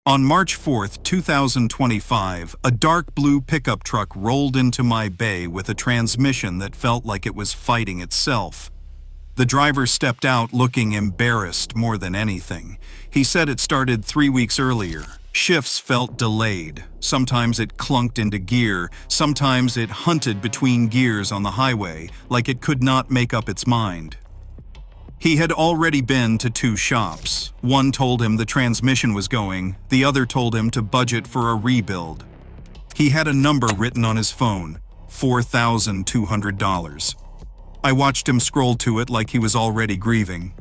On March 4, 2025, a dark blue pickup truck rolled into my bay with a transmission that felt like it was fighting itself. The driver stepped out looking embarrassed more than anything. He said it started 3 weeks earlier. Shifts felt delayed. Sometimes it clunked into gear. Sometimes it hunted between gears on the highway, like it could not make up its mind. He had already been to 2 shops. One told him the transmission was going, the other told him to budget for a rebuild. He had a number written on his phone, $4,200. I watched him scroll to it like he was already grieving.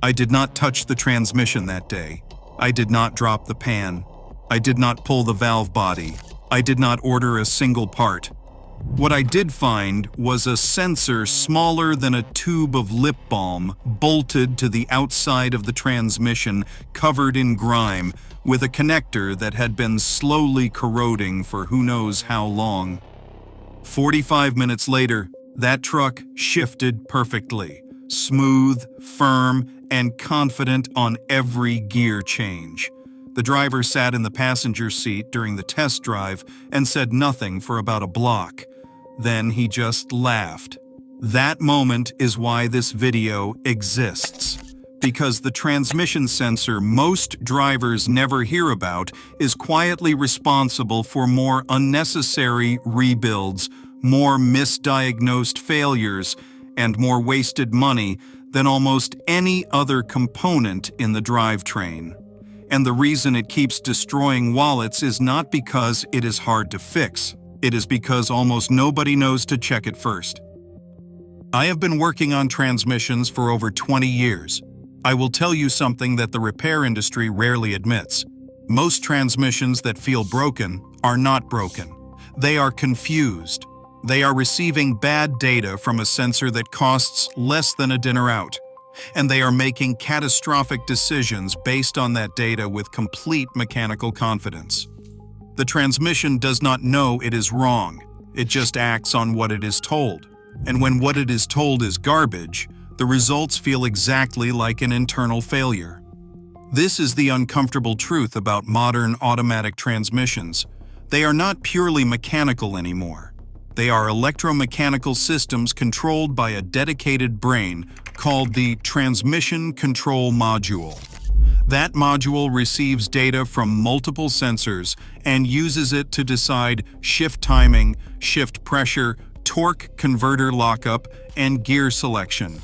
I did not touch the transmission that day. I did not drop the pan. I did not pull the valve body. I did not order a single part. What I did find was a sensor smaller than a tube of lip balm bolted to the outside of the transmission, covered in grime, with a connector that had been slowly corroding for who knows how long. 45 minutes later, that truck shifted perfectly, smooth, firm, and confident on every gear change. The driver sat in the passenger seat during the test drive and said nothing for about a block. Then he just laughed. That moment is why this video exists. Because the transmission sensor most drivers never hear about is quietly responsible for more unnecessary rebuilds, more misdiagnosed failures, and more wasted money than almost any other component in the drivetrain. And the reason it keeps destroying wallets is not because it is hard to fix. It is because almost nobody knows to check it first. I have been working on transmissions for over 20 years. I will tell you something that the repair industry rarely admits. Most transmissions that feel broken are not broken. They are confused. They are receiving bad data from a sensor that costs less than a dinner out. And they are making catastrophic decisions based on that data with complete mechanical confidence. The transmission does not know it is wrong. It just acts on what it is told. And when what it is told is garbage, the results feel exactly like an internal failure. This is the uncomfortable truth about modern automatic transmissions. They are not purely mechanical anymore. They are electromechanical systems controlled by a dedicated brain called the Transmission Control Module. That module receives data from multiple sensors and uses it to decide shift timing, shift pressure, torque converter lockup, and gear selection.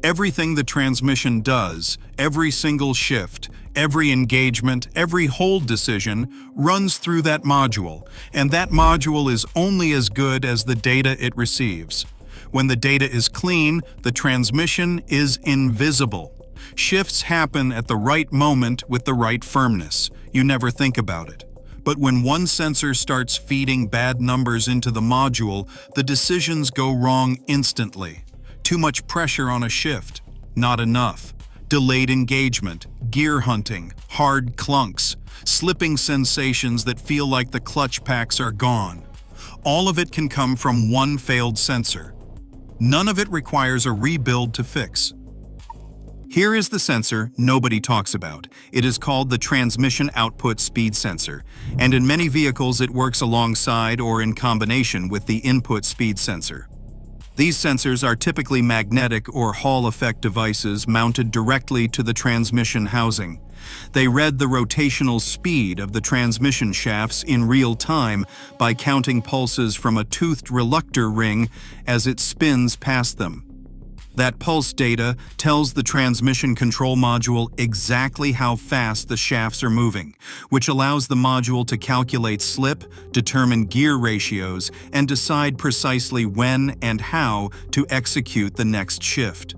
Everything the transmission does, every single shift, every engagement, every hold decision runs through that module, and that module is only as good as the data it receives. When the data is clean, the transmission is invisible. Shifts happen at the right moment with the right firmness. You never think about it. But when one sensor starts feeding bad numbers into the module, the decisions go wrong instantly. Too much pressure on a shift, not enough. Delayed engagement, gear hunting, hard clunks, slipping sensations that feel like the clutch packs are gone. All of it can come from one failed sensor. None of it requires a rebuild to fix. Here is the sensor nobody talks about. It is called the transmission output speed sensor, and in many vehicles it works alongside or in combination with the input speed sensor. These sensors are typically magnetic or Hall effect devices mounted directly to the transmission housing. They read the rotational speed of the transmission shafts in real time by counting pulses from a toothed reluctor ring as it spins past them. That pulse data tells the transmission control module exactly how fast the shafts are moving, which allows the module to calculate slip, determine gear ratios, and decide precisely when and how to execute the next shift.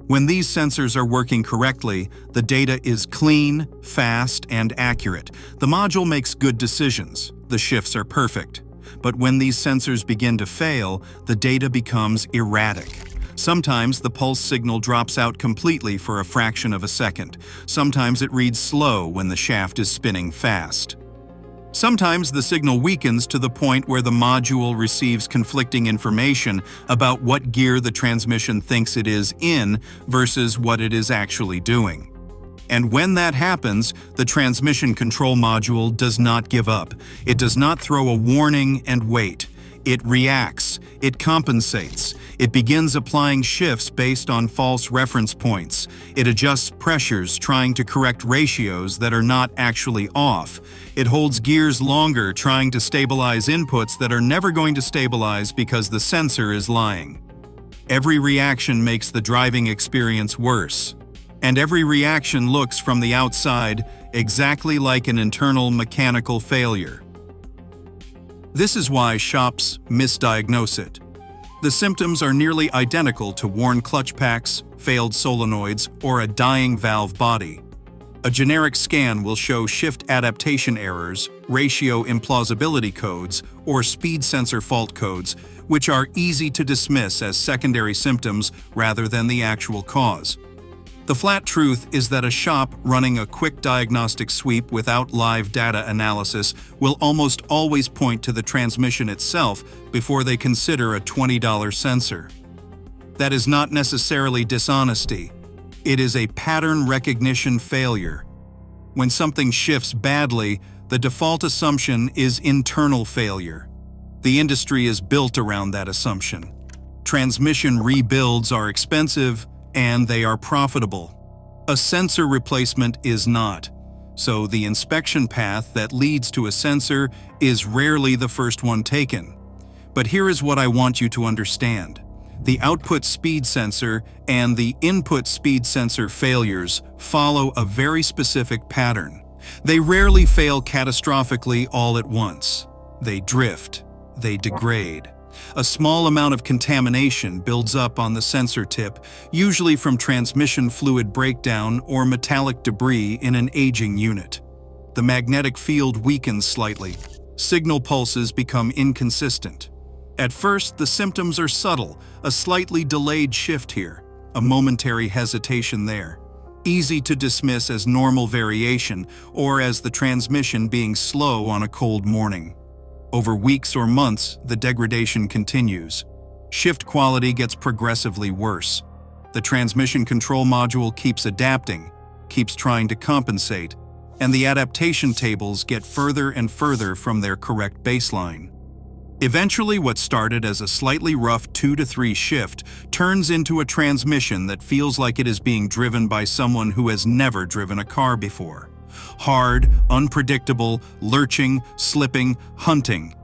When these sensors are working correctly, the data is clean, fast, and accurate. The module makes good decisions. The shifts are perfect. But when these sensors begin to fail, the data becomes erratic. Sometimes the pulse signal drops out completely for a fraction of a second. Sometimes it reads slow when the shaft is spinning fast. Sometimes the signal weakens to the point where the module receives conflicting information about what gear the transmission thinks it is in versus what it is actually doing. And when that happens, the transmission control module does not give up. It does not throw a warning and wait. It reacts. It compensates. It begins applying shifts based on false reference points. It adjusts pressures, trying to correct ratios that are not actually off. It holds gears longer, trying to stabilize inputs that are never going to stabilize because the sensor is lying. Every reaction makes the driving experience worse. And every reaction looks from the outside exactly like an internal mechanical failure. This is why shops misdiagnose it. The symptoms are nearly identical to worn clutch packs, failed solenoids, or a dying valve body. A generic scan will show shift adaptation errors, ratio implausibility codes, or speed sensor fault codes, which are easy to dismiss as secondary symptoms rather than the actual cause. The flat truth is that a shop running a quick diagnostic sweep without live data analysis will almost always point to the transmission itself before they consider a $20 sensor. That is not necessarily dishonesty. It is a pattern recognition failure. When something shifts badly, the default assumption is internal failure. The industry is built around that assumption. Transmission rebuilds are expensive, and they are profitable. A sensor replacement is not. So the inspection path that leads to a sensor is rarely the first one taken. But here is what I want you to understand. The output speed sensor and the input speed sensor failures follow a very specific pattern. They rarely fail catastrophically all at once. They drift. They degrade. A small amount of contamination builds up on the sensor tip, usually from transmission fluid breakdown or metallic debris in an aging unit. The magnetic field weakens slightly. Signal pulses become inconsistent. At first, the symptoms are subtle, a slightly delayed shift here, a momentary hesitation there. Easy to dismiss as normal variation or as the transmission being slow on a cold morning. Over weeks or months, the degradation continues. Shift quality gets progressively worse. The transmission control module keeps adapting, keeps trying to compensate, and the adaptation tables get further and further from their correct baseline. Eventually, what started as a slightly rough 2 to 3 shift turns into a transmission that feels like it is being driven by someone who has never driven a car before. Hard, unpredictable, lurching, slipping, hunting.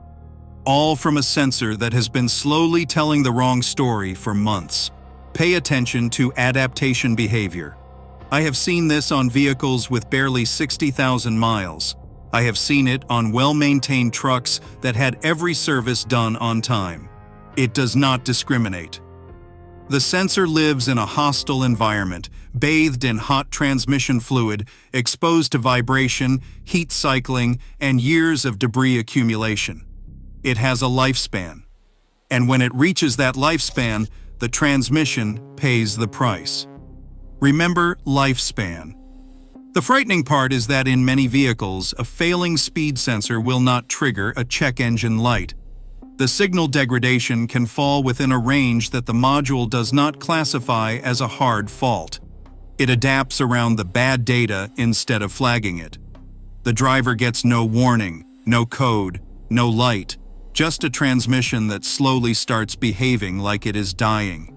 All from a sensor that has been slowly telling the wrong story for months. Pay attention to adaptation behavior. I have seen this on vehicles with barely 60,000 miles. I have seen it on well-maintained trucks that had every service done on time. It does not discriminate. The sensor lives in a hostile environment, bathed in hot transmission fluid, exposed to vibration, heat cycling, and years of debris accumulation. It has a lifespan. And when it reaches that lifespan, the transmission pays the price. Remember lifespan. The frightening part is that in many vehicles, a failing speed sensor will not trigger a check engine light. The signal degradation can fall within a range that the module does not classify as a hard fault. It adapts around the bad data instead of flagging it. The driver gets no warning, no code, no light, just a transmission that slowly starts behaving like it is dying.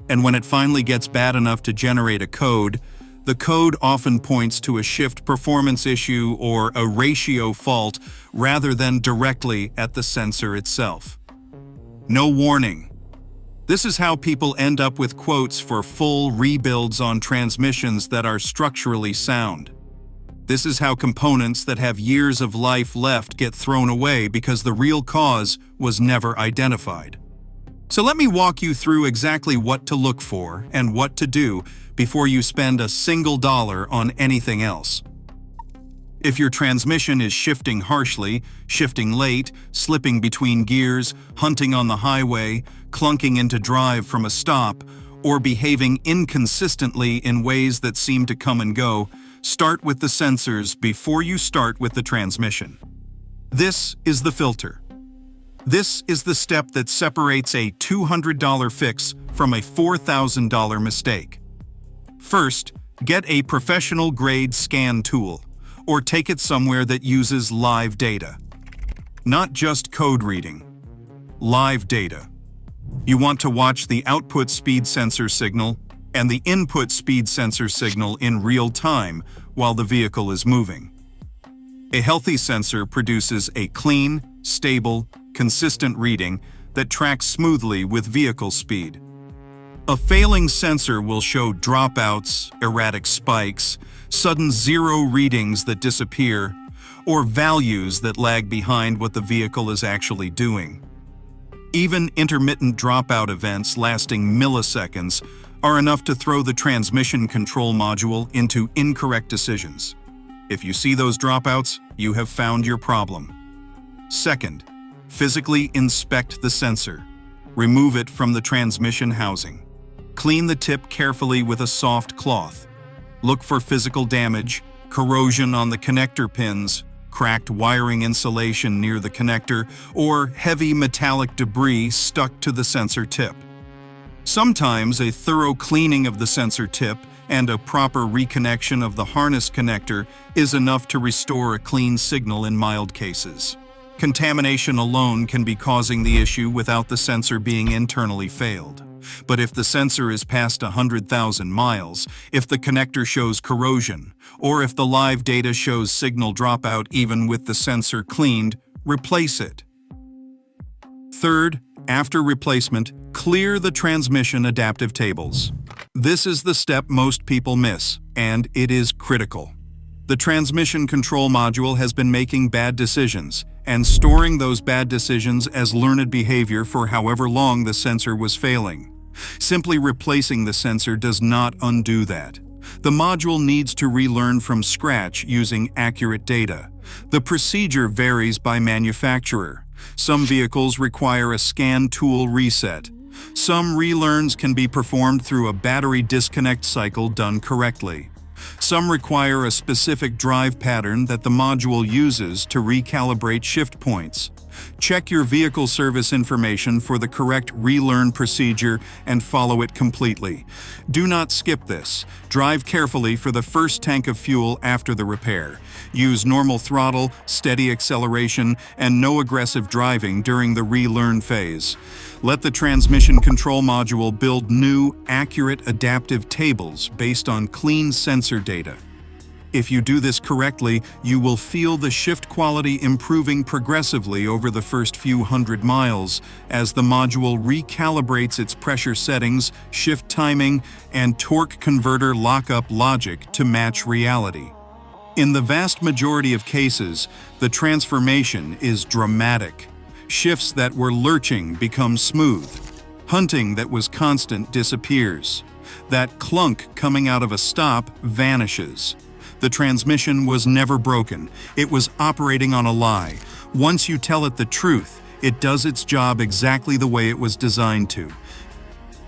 And when it finally gets bad enough to generate a code, the code often points to a shift performance issue or a ratio fault rather than directly at the sensor itself. No warning. This is how people end up with quotes for full rebuilds on transmissions that are structurally sound. This is how components that have years of life left get thrown away because the real cause was never identified. So let me walk you through exactly what to look for and what to do before you spend a single dollar on anything else. If your transmission is shifting harshly, shifting late, slipping between gears, hunting on the highway, clunking into drive from a stop, or behaving inconsistently in ways that seem to come and go, start with the sensors before you start with the transmission. This is the filter. This is the step that separates a $200 fix from a $4,000 mistake. First, Get a professional-grade scan tool, or take it somewhere that uses live data. Not just code reading. Live data. You want to watch the output speed sensor signal and the input speed sensor signal in real time while the vehicle is moving. A healthy sensor produces a clean, stable, consistent reading that tracks smoothly with vehicle speed. A failing sensor will show dropouts, erratic spikes, sudden zero readings that disappear, or values that lag behind what the vehicle is actually doing. Even intermittent dropout events lasting milliseconds are enough to throw the transmission control module into incorrect decisions. If you see those dropouts, you have found your problem. Second, physically inspect the sensor. Remove it from the transmission housing. Clean the tip carefully with a soft cloth. Look for physical damage, corrosion on the connector pins, cracked wiring insulation near the connector, or heavy metallic debris stuck to the sensor tip. Sometimes a thorough cleaning of the sensor tip and a proper reconnection of the harness connector is enough to restore a clean signal in mild cases. Contamination alone can be causing the issue without the sensor being internally failed. But if the sensor is past 100,000 miles, if the connector shows corrosion, or if the live data shows signal dropout even with the sensor cleaned, replace it. Third, after replacement, clear the transmission adaptive tables. This is the step most people miss, and it is critical. The transmission control module has been making bad decisions and storing those bad decisions as learned behavior for however long the sensor was failing. Simply replacing the sensor does not undo that. The module needs to relearn from scratch using accurate data. The procedure varies by manufacturer. Some vehicles require a scan tool reset. Some relearns can be performed through a battery disconnect cycle done correctly. Some require a specific drive pattern that the module uses to recalibrate shift points. Check your vehicle service information for the correct relearn procedure and follow it completely. Do not skip this. Drive carefully for the first tank of fuel after the repair. Use normal throttle, steady acceleration, and no aggressive driving during the relearn phase. Let the transmission control module build new, accurate adaptive tables based on clean sensor data. If you do this correctly, you will feel the shift quality improving progressively over the first few hundred miles as the module recalibrates its pressure settings, shift timing, and torque converter lockup logic to match reality. In the vast majority of cases, the transformation is dramatic. Shifts that were lurching become smooth. Hunting that was constant disappears. That clunk coming out of a stop vanishes. The transmission was never broken. It was operating on a lie. Once you tell it the truth, it does its job exactly the way it was designed to.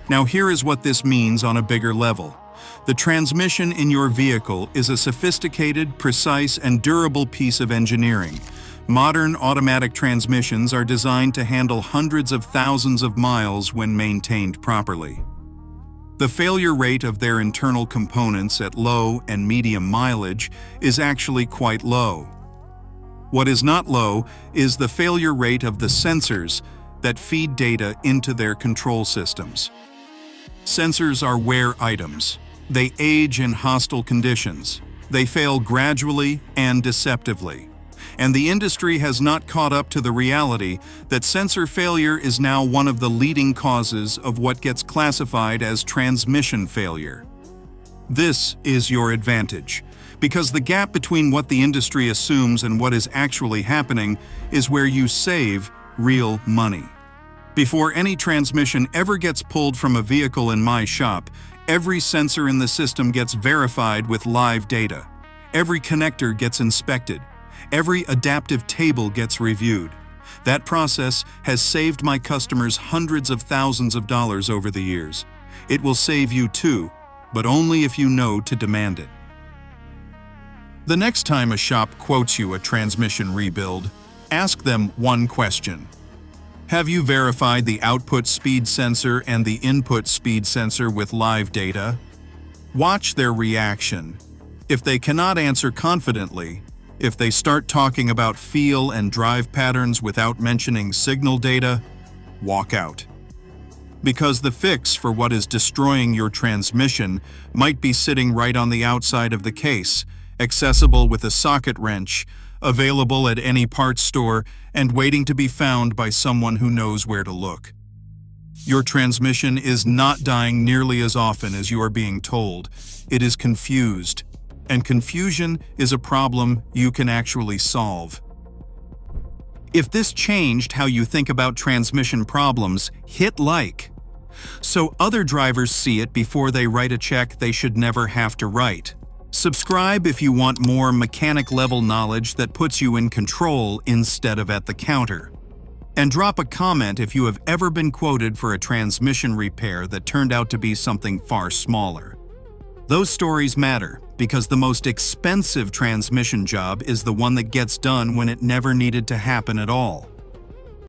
Now here is what this means on a bigger level. The transmission in your vehicle is a sophisticated, precise, and durable piece of engineering. Modern automatic transmissions are designed to handle hundreds of thousands of miles when maintained properly. The failure rate of their internal components at low and medium mileage is actually quite low. What is not low is the failure rate of the sensors that feed data into their control systems. Sensors are wear items. They age in hostile conditions. They fail gradually and deceptively. And the industry has not caught up to the reality that sensor failure is now one of the leading causes of what gets classified as transmission failure. This is your advantage, because the gap between what the industry assumes and what is actually happening is where you save real money. Before any transmission ever gets pulled from a vehicle in my shop, every sensor in the system gets verified with live data. Every connector gets inspected. Every adaptive table gets reviewed. That process has saved my customers hundreds of thousands of dollars over the years. It will save you too, but only if you know to demand it. The next time a shop quotes you a transmission rebuild, ask them one question. Have you verified the output speed sensor and the input speed sensor with live data? Watch their reaction. If they cannot answer confidently, if they start talking about feel and drive patterns without mentioning signal data, walk out. Because the fix for what is destroying your transmission might be sitting right on the outside of the case, accessible with a socket wrench, available at any parts store, and waiting to be found by someone who knows where to look. Your transmission is not dying nearly as often as you are being told. It is confused, and confusion is a problem you can actually solve. If this changed how you think about transmission problems, hit like, so other drivers see it before they write a check they should never have to write. Subscribe if you want more mechanic-level knowledge that puts you in control instead of at the counter. And drop a comment if you have ever been quoted for a transmission repair that turned out to be something far smaller. Those stories matter because the most expensive transmission job is the one that gets done when it never needed to happen at all.